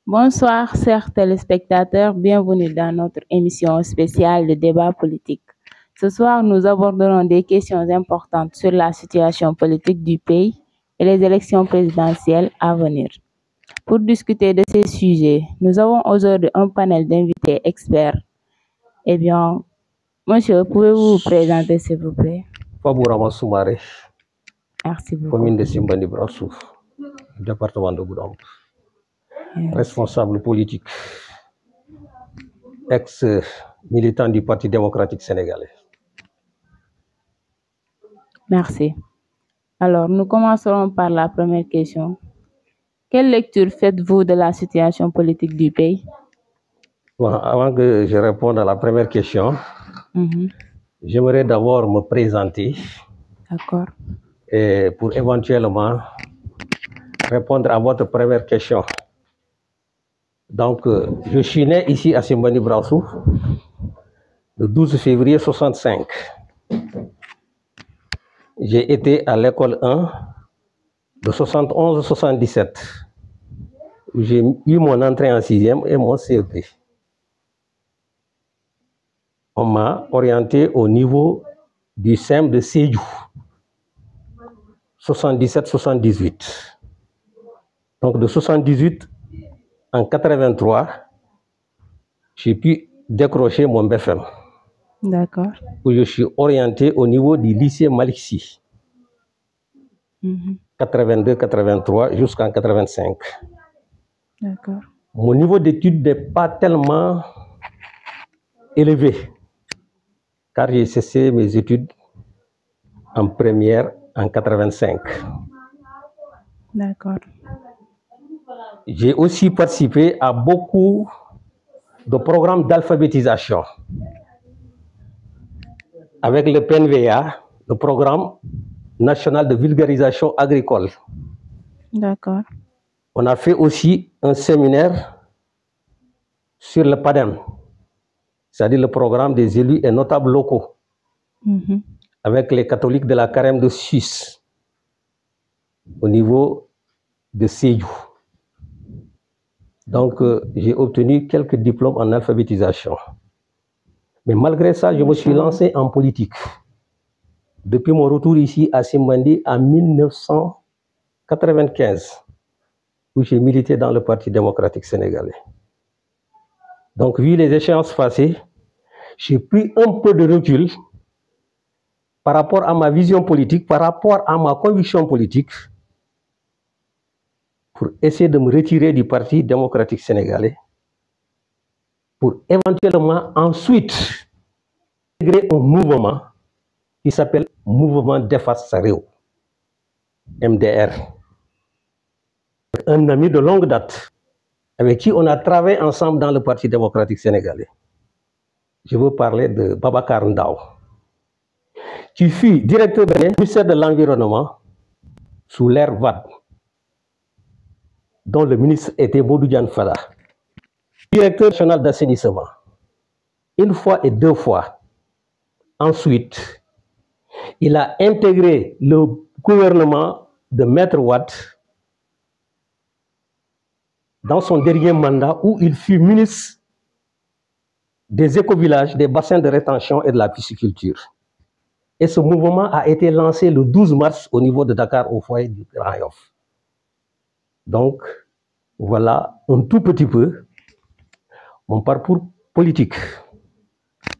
Bonsoir, chers téléspectateurs, bienvenue dans notre émission spéciale de débat politique. Ce soir, nous aborderons des questions importantes sur la situation politique du pays et les élections présidentielles à venir. Pour discuter de ces sujets, nous avons aujourd'hui un panel d'invités experts. Eh bien, monsieur, pouvez-vous vous présenter, s'il vous plaît? Fabourama Soumaré, Merci beaucoup. commune de Simbandi Brassouf, département de Goudomp. Responsable politique, ex-militant du Parti démocratique sénégalais. Merci. Alors, nous commencerons par la première question. Quelle lecture faites-vous de la situation politique du pays? Bon, avant que je réponde à la première question, j'aimerais d'abord me présenter. D'accord. Et pour éventuellement répondre à votre première question. Donc, je suis né ici à Simbandi Brassouf le 12 février 65. J'ai été à l'école 1 de 71-77, où j'ai eu mon entrée en 6e et mon CEP. On m'a orienté au niveau du SEM de Sédhiou, 77-78. Donc de 78 en 83, j'ai pu décrocher mon BFM. D'accord. Où je suis orienté au niveau du lycée Malick Sy. 82-83 jusqu'en 85. D'accord. Mon niveau d'études n'est pas tellement élevé, car j'ai cessé mes études en première en 85. D'accord. J'ai aussi participé à beaucoup de programmes d'alphabétisation avec le PNVA, le programme national de vulgarisation agricole. D'accord. On a fait aussi un séminaire sur le PADEM, c'est-à-dire le programme des élus et notables locaux, avec les catholiques de la Carême de Suisse, au niveau de Sédhiou. Donc, j'ai obtenu quelques diplômes en alphabétisation. Mais malgré ça, je me suis lancé en politique. Depuis mon retour ici à Simbandi en 1995, où j'ai milité dans le Parti démocratique sénégalais. Donc, vu les échéances passées, j'ai pris un peu de recul par rapport à ma vision politique, par rapport à ma conviction politique, pour essayer de me retirer du Parti démocratique sénégalais, pour éventuellement ensuite intégrer un mouvement qui s'appelle Mouvement Defar Sa Réew, MDR. Un ami de longue date, avec qui on a travaillé ensemble dans le Parti démocratique sénégalais. Je veux parler de Babacar Ndao, qui fut directeur du ministère de l'Environnement sous l'ère Wade, dont le ministre était Modou Diane Fada, directeur national d'assainissement, une fois et deux fois. Ensuite, il a intégré le gouvernement de Maître Wade dans son dernier mandat où il fut ministre des écovillages, des bassins de rétention et de la pisciculture. Et ce mouvement a été lancé le 12 mars au niveau de Dakar, au foyer du Grand Yoff. Donc, voilà un tout petit peu mon parcours politique.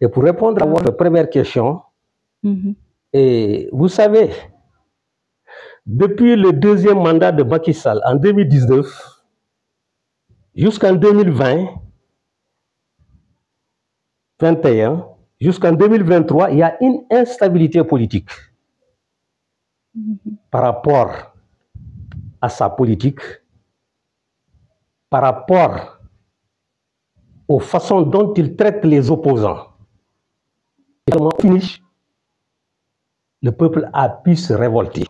Et pour répondre à votre première question, et vous savez, depuis le deuxième mandat de Macky Sall en 2019 jusqu'en 2020, 2021, jusqu'en 2023, il y a une instabilité politique par rapport à sa politique, par rapport aux façons dont il traite les opposants. Et comment finish, le peuple a pu se révolter.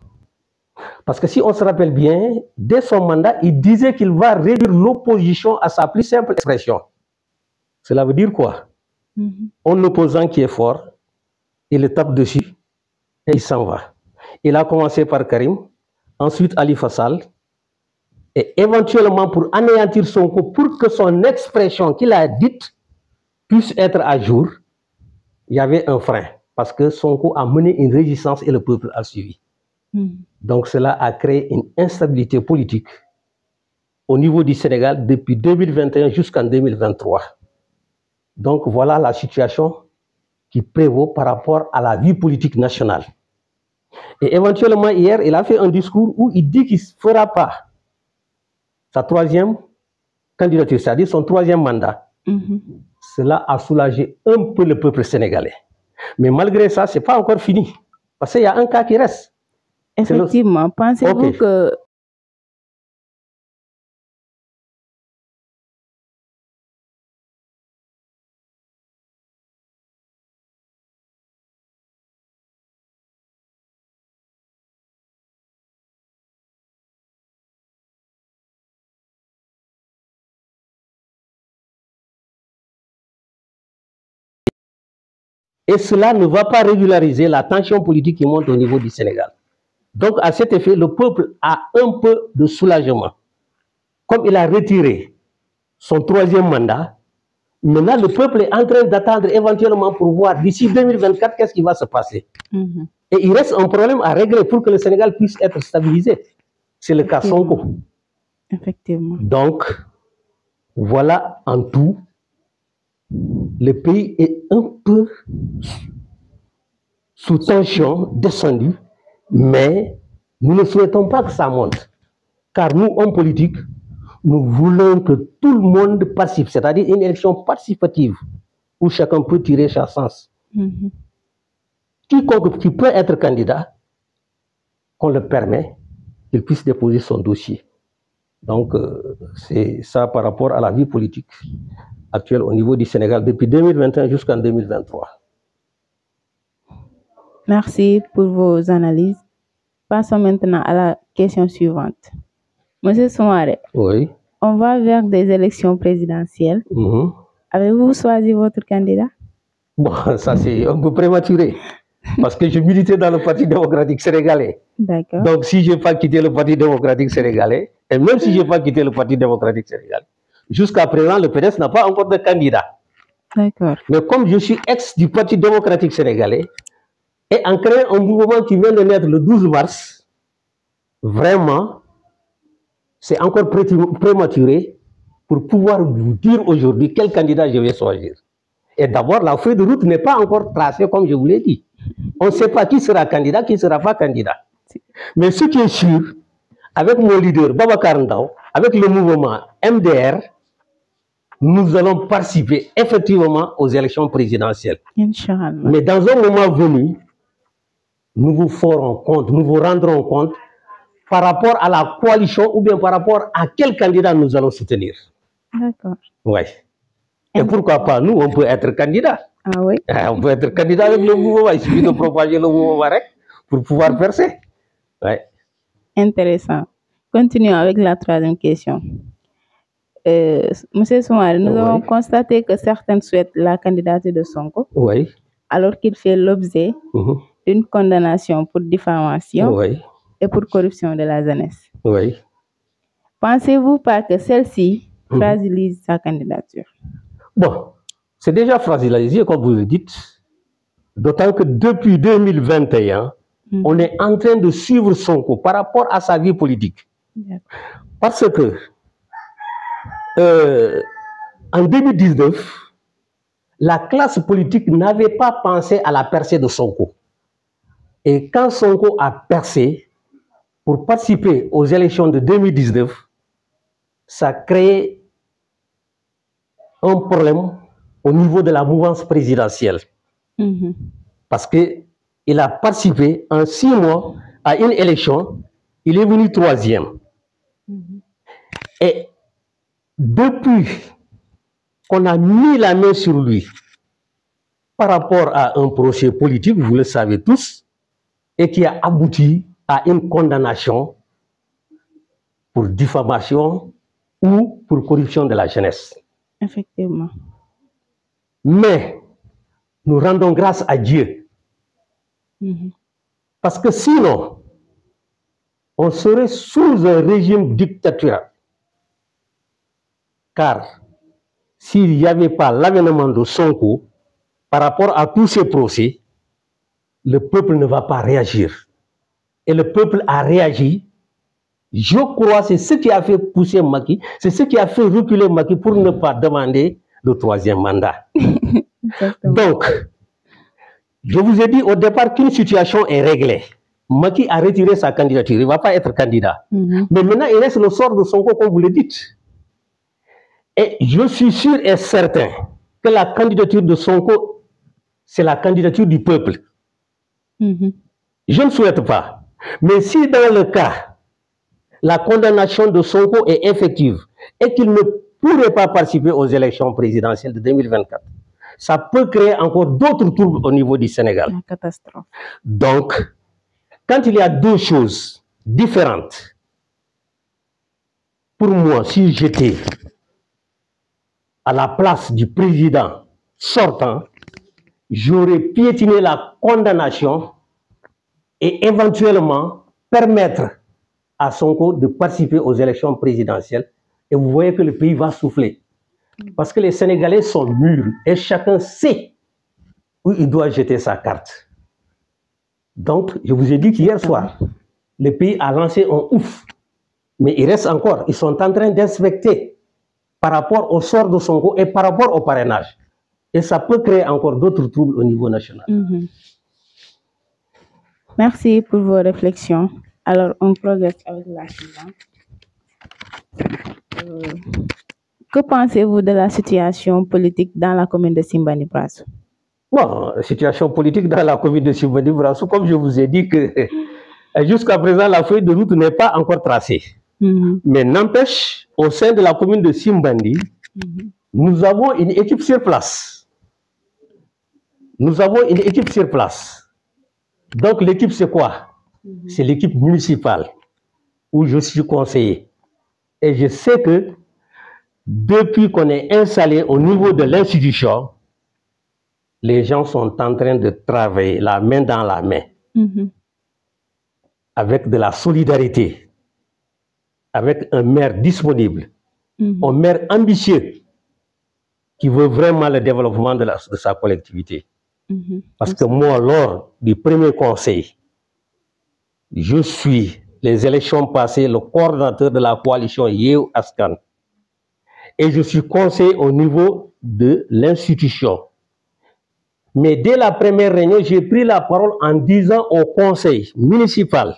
Parce que si on se rappelle bien, dès son mandat, il disait qu'il va réduire l'opposition à sa plus simple expression. Cela veut dire quoi? Un opposant qui est fort, il le tape dessus et il s'en va. Il a commencé par Karim, ensuite Ali Fassal, Et éventuellement, pour anéantir Sonko, pour que son expression qu'il a dite puisse être à jour, il y avait un frein. Parce que Sonko a mené une résistance et le peuple a suivi. Donc cela a créé une instabilité politique au niveau du Sénégal depuis 2021 jusqu'en 2023. Donc voilà la situation qui prévaut par rapport à la vie politique nationale. Et éventuellement, hier, il a fait un discours où il dit qu'il ne fera pas sa troisième candidature, c'est-à-dire son troisième mandat. Cela a soulagé un peu le peuple sénégalais. Mais malgré ça, ce n'est pas encore fini. Parce qu'il y a un cas qui reste. Effectivement. Pensez-vous que... Et cela ne va pas régulariser la tension politique qui monte au niveau du Sénégal. Donc, à cet effet, le peuple a un peu de soulagement. Comme il a retiré son troisième mandat, maintenant, le peuple est en train d'attendre éventuellement pour voir d'ici 2024 qu'est-ce qui va se passer. Et il reste un problème à régler pour que le Sénégal puisse être stabilisé. C'est le cas Sonko. Effectivement. Donc, voilà en tout. Le pays est un peu sous tension, descendu, mais nous ne souhaitons pas que ça monte. Car nous, hommes politiques, nous voulons que tout le monde participe, c'est-à-dire une élection participative où chacun peut tirer sa sens. Quiconque qui peut être candidat, qu'on le permet, qu'il puisse déposer son dossier. Donc, c'est ça par rapport à la vie politique actuelle au niveau du Sénégal depuis 2021 jusqu'en 2023. Merci pour vos analyses. Passons maintenant à la question suivante. Monsieur Soumaré, oui. On va vers des élections présidentielles. Avez-vous choisi votre candidat? Bon, ça c'est un peu prématuré. Parce que je militais dans le Parti démocratique sénégalais. D'accord. Donc si je n'ai pas quitté le Parti démocratique sénégalais, et même si je n'ai pas quitté le Parti démocratique sénégalais, jusqu'à présent, le PDS n'a pas encore de candidat. D'accord. Mais comme je suis ex du Parti démocratique sénégalais, et en créant un mouvement qui vient de naître le 12 mars, vraiment, c'est encore prématuré pour pouvoir vous dire aujourd'hui quel candidat je vais choisir. Et d'abord, la feuille de route n'est pas encore tracée comme je vous l'ai dit. On ne sait pas qui sera candidat, qui ne sera pas candidat. Mais ce qui est sûr, avec mon leader Babacar Ndao, avec le mouvement MDR, nous allons participer effectivement aux élections présidentielles. Inch'Allah. Mais dans un moment venu, nous vous ferons compte, nous vous rendrons compte par rapport à la coalition ou bien par rapport à quel candidat nous allons soutenir. D'accord. Oui. Et pourquoi pas, nous, on peut être candidat. Ah oui? On peut être candidat avec le mouvement. Il suffit de propager le mouvement pour pouvoir percer. Ouais. Intéressant. Continuons avec la troisième question. Monsieur Soumaré, nous avons constaté que certains souhaitent la candidature de Sonko, alors qu'il fait l'objet d'une condamnation pour diffamation et pour corruption de la jeunesse. Pensez-vous pas que celle-ci fragilise sa candidature? Bon, c'est déjà fragilisé, comme vous le dites, d'autant que depuis 2021, on est en train de suivre Sonko par rapport à sa vie politique. Parce que en 2019, la classe politique n'avait pas pensé à la percée de Sonko. Et quand Sonko a percé pour participer aux élections de 2019, ça a créé un problème au niveau de la mouvance présidentielle. Parce qu'il a participé en 6 mois à une élection, il est venu 3e. Et depuis qu'on a mis la main sur lui par rapport à un procès politique, vous le savez tous, et qui a abouti à une condamnation pour diffamation ou pour corruption de la jeunesse. Effectivement. Mais nous rendons grâce à Dieu. Parce que sinon, on serait sous un régime dictatorial. Car s'il n'y avait pas l'avènement de Sonko par rapport à tous ces procès, le peuple ne va pas réagir. Et le peuple a réagi. Je crois que c'est ce qui a fait pousser Macky, c'est ce qui a fait reculer Macky pour ne pas demander le 3e mandat. Donc, je vous ai dit au départ qu'une situation est réglée. Macky a retiré sa candidature, il ne va pas être candidat. Mais maintenant, il reste le sort de Sonko, comme vous le dites. Et je suis sûr et certain que la candidature de Sonko, c'est la candidature du peuple. Je ne souhaite pas. Mais si dans le cas, la condamnation de Sonko est effective et qu'il ne pourrait pas participer aux élections présidentielles de 2024, ça peut créer encore d'autres troubles au niveau du Sénégal. La catastrophe. Donc, quand il y a deux choses différentes, pour moi, si j'étais à la place du président sortant, j'aurais piétiné la condamnation et éventuellement permettre à Sonko de participer aux élections présidentielles. Et vous voyez que le pays va souffler. Parce que les Sénégalais sont mûrs et chacun sait où il doit jeter sa carte. Donc, je vous ai dit qu'hier soir, le pays a lancé un ouf. Mais il reste encore, ils sont en train d'inspecter par rapport au sort de Sonko et par rapport au parrainage. Et ça peut créer encore d'autres troubles au niveau national. Merci pour vos réflexions. Alors, on progresse avec la suivante. Que pensez-vous de la situation politique dans la commune de Simbani Brassou? Bon, la situation politique dans la commune de Simbani Brassou, comme je vous ai dit que jusqu'à présent, la feuille de route n'est pas encore tracée. Mais n'empêche, au sein de la commune de Simbandi, nous avons une équipe sur place. Nous avons une équipe sur place. Donc l'équipe c'est quoi? C'est l'équipe municipale où je suis conseiller. Et je sais que depuis qu'on est installé au niveau de l'institution, les gens sont en train de travailler la main dans la main, avec de la solidarité, avec un maire disponible, un maire ambitieux qui veut vraiment le développement de sa collectivité. Parce que moi, lors du premier conseil, je suis, les élections passées, le coordinateur de la coalition Yehu Askan. Et je suis conseiller au niveau de l'institution. Mais dès la première réunion, j'ai pris la parole en disant au conseil municipal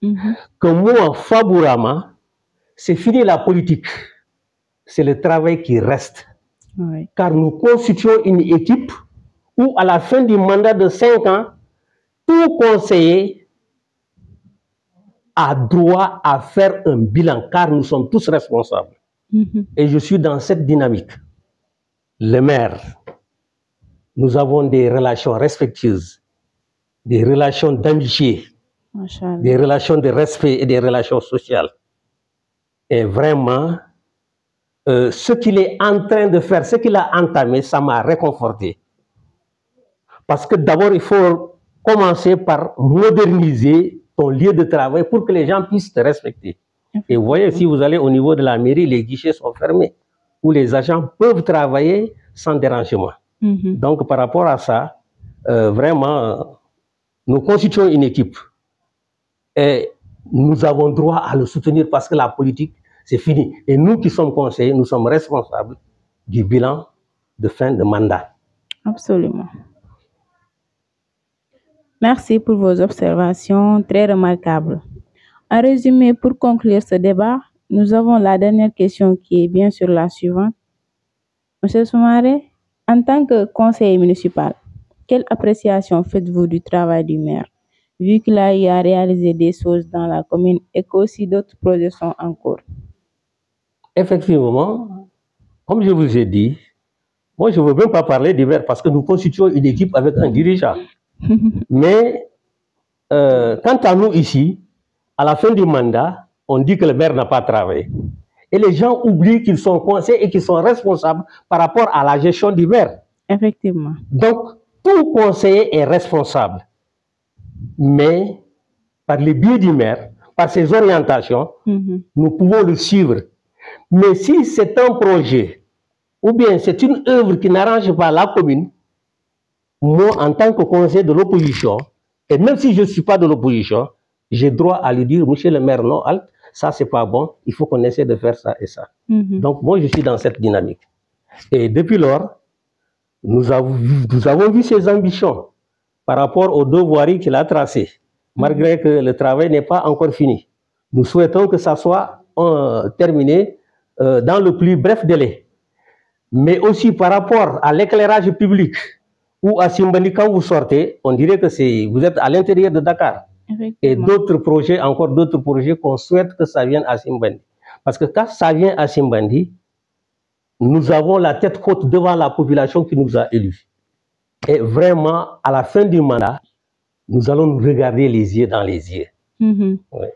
que moi, Fabourama, c'est fini la politique. C'est le travail qui reste. Car nous constituons une équipe où, à la fin du mandat de 5 ans, tout conseiller a droit à faire un bilan, car nous sommes tous responsables. Et je suis dans cette dynamique. Le maire, nous avons des relations respectueuses, des relations d'amitié, des relations de respect et des relations sociales. Et vraiment, ce qu'il est en train de faire, ce qu'il a entamé, ça m'a réconforté. Parce que d'abord, il faut commencer par moderniser ton lieu de travail pour que les gens puissent te respecter. Et vous voyez, si vous allez au niveau de la mairie, les guichets sont fermés, où les agents peuvent travailler sans dérangement. Donc, par rapport à ça, vraiment, nous constituons une équipe. Et nous avons droit à le soutenir parce que la politique, c'est fini. Et nous qui sommes conseillers, nous sommes responsables du bilan de fin de mandat. Absolument. Merci pour vos observations très remarquables. En résumé, pour conclure ce débat, nous avons la dernière question qui est bien sûr la suivante. Monsieur Soumaré, en tant que conseiller municipal, quelle appréciation faites-vous du travail du maire, vu qu'il a eu à réaliser des choses dans la commune et qu'aussi d'autres projets sont en cours? Effectivement, comme je vous ai dit, moi je ne veux même pas parler du maire parce que nous constituons une équipe avec un dirigeant. Mais quant à nous ici, à la fin du mandat, on dit que le maire n'a pas travaillé. Et les gens oublient qu'ils sont conseillers et qu'ils sont responsables par rapport à la gestion du maire. Effectivement. Donc, tout conseiller est responsable. Mais, par le biais du maire, par ses orientations, nous pouvons le suivre. Mais si c'est un projet, ou bien c'est une œuvre qui n'arrange pas la commune, moi, en tant que conseiller de l'opposition, et même si je ne suis pas de l'opposition, j'ai droit à lui dire, monsieur le maire, non, halt, ça c'est pas bon, il faut qu'on essaie de faire ça et ça. Donc moi, je suis dans cette dynamique. Et depuis lors, nous avons vu ses ambitions par rapport aux deux voiries qu'il a tracées, malgré que le travail n'est pas encore fini. Nous souhaitons que ça soit terminé dans le plus bref délai. Mais aussi par rapport à l'éclairage public, ou à Simbandi, quand vous sortez, on dirait que vous êtes à l'intérieur de Dakar. Et d'autres projets, encore d'autres projets qu'on souhaite que ça vienne à Simbandi. Parce que quand ça vient à Simbandi, nous avons la tête haute devant la population qui nous a élus. Et vraiment, à la fin du mandat, nous allons nous regarder les yeux dans les yeux. Ouais.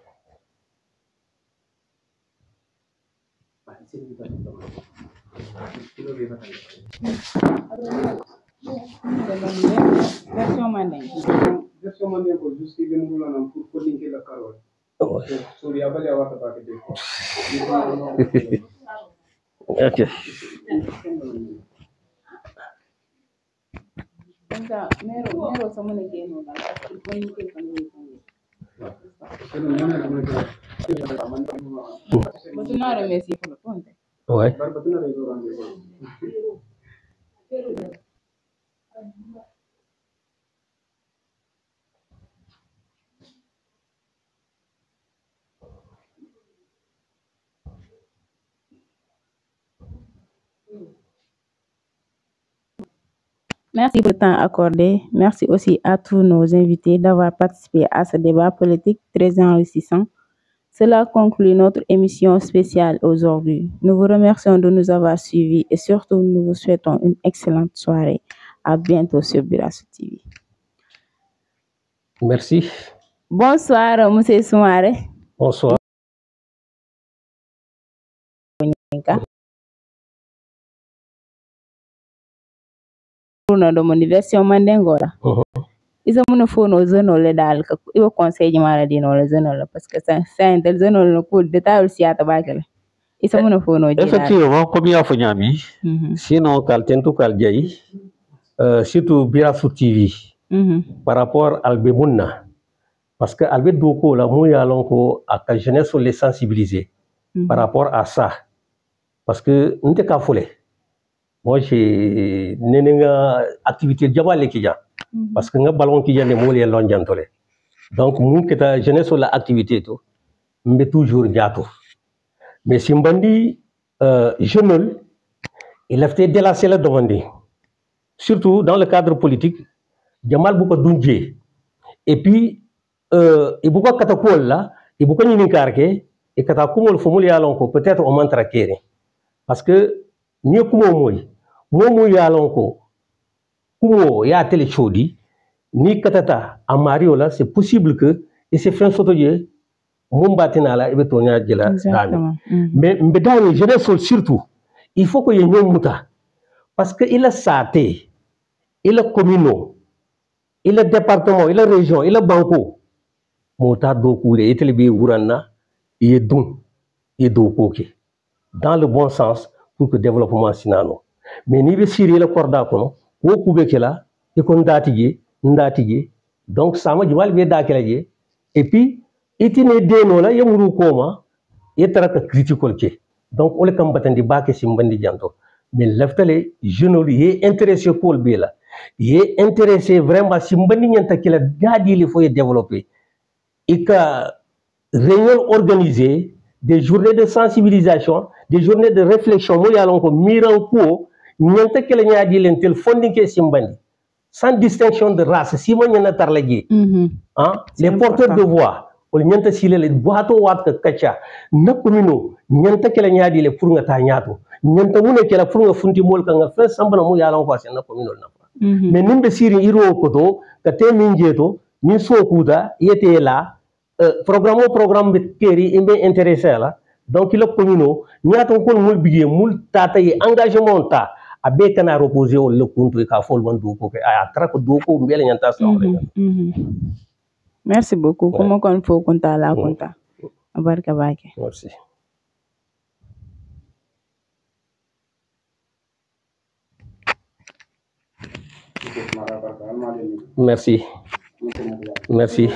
Version Mandeng. Version Mandeng ko justi ben mula nam pour colinker la carole. So ya bali awata ba ke deko. OK. Ensa mero samone ke no la colinker kan ni kan. Botuna remesi pour le ponte. Ouais. Botuna rezo rande. Merci pour le temps accordé. Merci aussi à tous nos invités d'avoir participé à ce débat politique très enrichissant. Cela conclut notre émission spéciale aujourd'hui. Nous vous remercions de nous avoir suivis et surtout nous vous souhaitons une excellente soirée. À bientôt sur Birassou TV. Merci. Bonsoir, M. Soumaré. Bonsoir. Do mon version Mandengora. Isa muna fono zone le dal ka ibo conseil mara dino le zone parce que ça del zone le coup de table si ata bakale. Isa muna fono dino. Effectivement, comme il y a Fonyami, sinon Kaltentu Kaljai, surtout Birassou TV, par rapport à Albemouna, parce que Albé Doko, la mouya lonko, à la jeunesse, on les sensibiliser par rapport à ça. Parce que nous n'avons pas foulé. Moi, j'ai une activité de Jabal Lekija. Parce que nous avons ballon qui est le mot et l'onjantole. Donc, nous qui avons jeunesse sur l'activité, nous avons toujours diato. Mais si Mbandi, jeune, il a fait délasser la demande. Surtout dans le cadre politique, Jamal Bouka Dundje. Et puis, il beaucoup de katakoul là, il beaucoup de nikarke, et katakoul fomuli alonko, peut-être on mantra kéré. Parce que, ni kumo yalonko, kumo ya télé chodi, ni katata à Mario là, c'est possible que, et c'est fin sotoye, mon batina là, et betonia djela dami. Mais mbedani, je reste surtout, il faut que y ait une mouta. Parce que il a saté, il a communaux, il a département, il a région, il a banco. Mouta doku, les ételébé ourana, il est don, il est dokoke. Dans le bon sens, pour que le développement sinano. Mais ni be siri le korda kono, wo kube kela, e kon ndatige, donc ça m'a dit mal be da kelaje, et puis, itine deno la, yamuru koma, etara ka critiquer ke. Donc, on le kambatandi ba ke simbandi janto. Mais leftale, jeune yi intéressé pour be la. Yi intéressé vraiment simbandi nyanta kela gadi il faut développer. Et que réunion organisée, des journées de sensibilisation, des journées de réflexion, moi yalon ko miranko, nyanta kele nyaadi lentel fonding ke simbandi. Sans distinction de race, si moi nyana tarlaji. Les porteurs de voix, on nyanta sile le boato wat ka kacha, na komino, nyanta kele nyaadi le pour nga ta nyaato. Nyanta mune kele pour nga funti mol ka nga fe sambana mo yalon ko sen na komino na. Mais nimbe siri iro koto, ka te minjeto, ni so kuda yete la programme keri imbe intéressé là donc il a communo ñaata ko mul bigé mul tata yi engagement ta abe kana reposer o le kuntu ka fol man do ko a tra ko do ko mbele ñanta so. Merci beaucoup. Comment qu'on faut compter la compta. Barka bake. Merci. Merci. Merci.